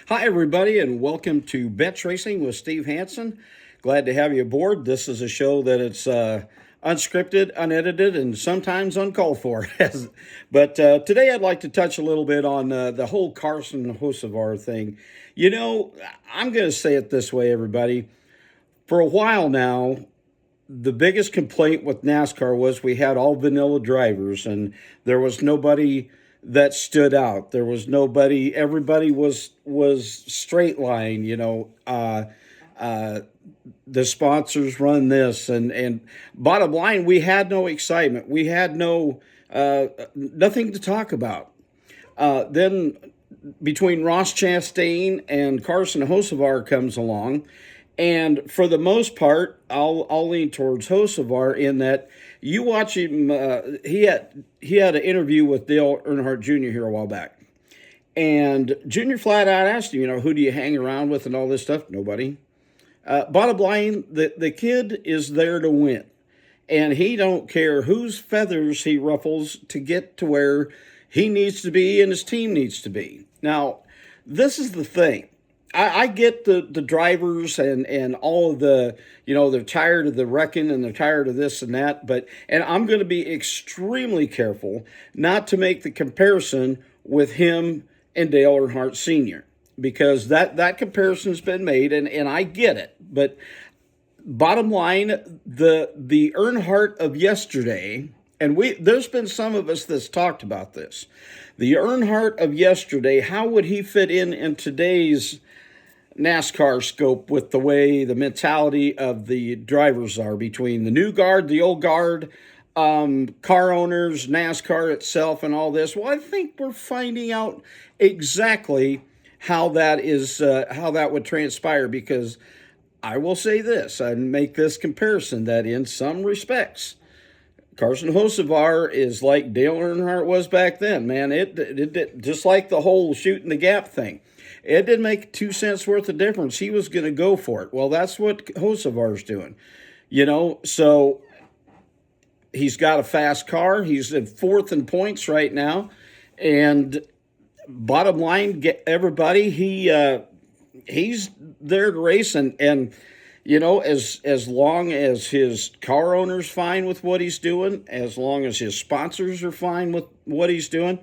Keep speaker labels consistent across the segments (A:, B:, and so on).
A: Hi, everybody, and welcome to Betch Racing with Steve Hansen. Glad to have you aboard. This is a show that it's unscripted, unedited, and sometimes uncalled for. But today I'd like to touch a little bit on the whole Carson Hocevar thing. You know, I'm going to say it this way, everybody. For a while now, the biggest complaint with NASCAR was we had all vanilla drivers and there was nobody that stood out. There was nobody. Everybody was straight line. Uh, the sponsors run this, and bottom line, we had no excitement. We had nothing to talk about. Then between Ross Chastain and Carson Hocevar comes along, and for the most part, I'll lean towards Hocevar in that you watch him. He had an interview with Dale Earnhardt Jr. here a while back, and Junior flat out asked him, who do you hang around with and all this stuff? Nobody. Bottom line, the kid is there to win, and he don't care whose feathers he ruffles to get to where he needs to be and his team needs to be. Now, this is the thing. I get the drivers and all of they're tired of the wrecking and they're tired of this and that, and I'm going to be extremely careful not to make the comparison with him and Dale Earnhardt Sr. because that comparison's been made and I get it. But bottom line, the Earnhardt of yesterday, and there's been some of us that's talked about this. The Earnhardt of yesterday, how would he fit in today's NASCAR scope with the way the mentality of the drivers are between the new guard, the old guard, car owners, NASCAR itself, and all this? Well, I think we're finding out exactly how that would transpire, because I will say this and make this comparison that in some respects, Carson Hocevar is like Dale Earnhardt was back then. Man, it just like the whole shooting the gap thing. It didn't make 2 cents worth of difference. He was going to go for it. Well, that's what Hosevar's doing. So he's got a fast car. He's in fourth in points right now. And bottom line, everybody, he's there to race. And as long as his car owner's fine with what he's doing, as long as his sponsors are fine with what he's doing,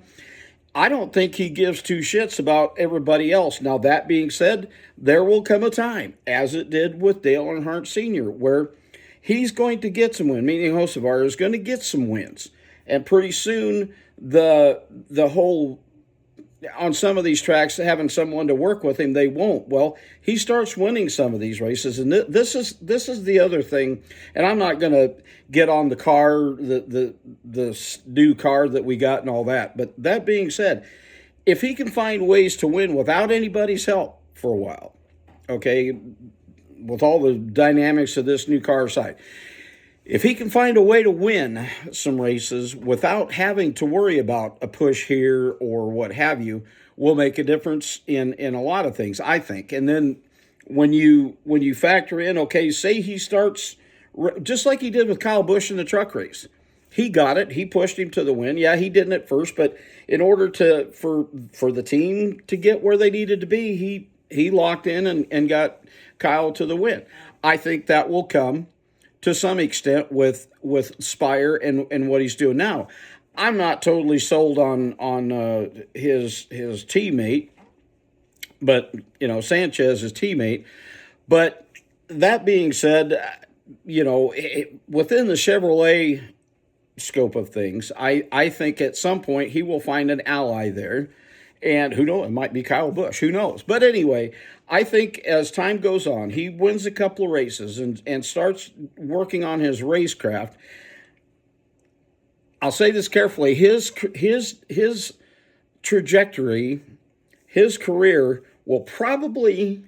A: I don't think he gives two shits about everybody else. Now, that being said, there will come a time, as it did with Dale Earnhardt Sr., where he's going to get some wins, meaning Hocevar is going to get some wins. And pretty soon, the whole, on some of these tracks, having someone to work with him, they won't. Well, he starts winning some of these races, and this is the other thing. And I'm not going to get on the car, the new car that we got and all that. But that being said, if he can find ways to win without anybody's help for a while, okay, with all the dynamics of this new car side, if he can find a way to win some races without having to worry about a push here or what have you, will make a difference in a lot of things, I think. And then when you factor in, okay, say he starts just like he did with Kyle Busch in the truck race. He got it. He pushed him to the win. Yeah, he didn't at first, but in order for the team to get where they needed to be, he locked in and got Kyle to the win. I think that will come to some extent with Spire and what he's doing now. I'm not totally sold on his teammate, but Sanchez, his teammate. But that being said, within the Chevrolet scope of things, I think at some point he will find an ally there. And who knows, it might be Kyle Busch, who knows. But anyway, I think as time goes on, he wins a couple of races and starts working on his racecraft. I'll say this carefully, his trajectory, his career will probably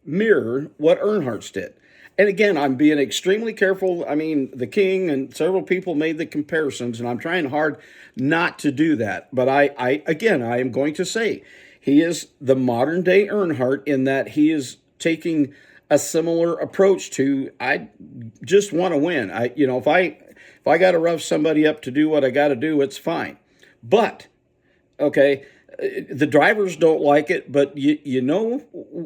A: mirror what Earnhardt's did. And again, I'm being extremely careful. I mean, the King and several people made the comparisons, and I'm trying hard not to do that. But I am going to say he is the modern day Earnhardt in that he is taking a similar approach to, I just want to win. If I got to rough somebody up to do what I got to do, it's fine. But, okay, The drivers don't like it, but you know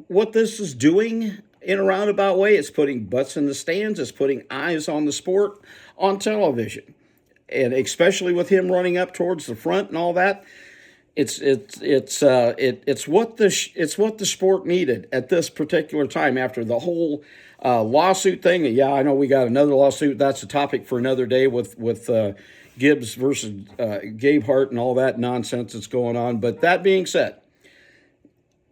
A: what this is doing in a roundabout way? It's putting butts in the stands. It's putting eyes on the sport on television, and especially with him running up towards the front and all that. It's what the sport needed at this particular time after the whole lawsuit thing. Yeah, I know we got another lawsuit. That's a topic for another day with Gibbs versus Gabe Hart and all that nonsense that's going on. But that being said,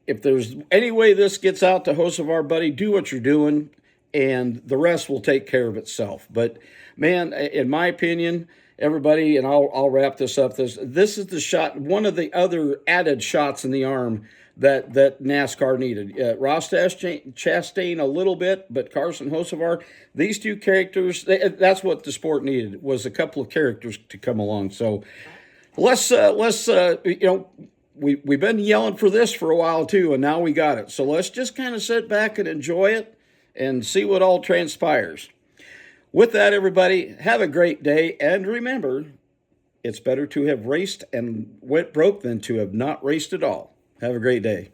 A: if there's any way this gets out to Hosevar, buddy, do what you're doing, and the rest will take care of itself. But man, in my opinion, everybody, and I'll wrap this up. This is the shot, one of the other added shots in the arm that NASCAR needed. Ross Chastain a little bit, but Carson Hocevar, these two characters, that's what the sport needed, was a couple of characters to come along. So let's we've been yelling for this for a while too, and now we got it. So let's just kind of sit back and enjoy it and see what all transpires. With that, everybody, have a great day, and remember, it's better to have raced and went broke than to have not raced at all. Have a great day.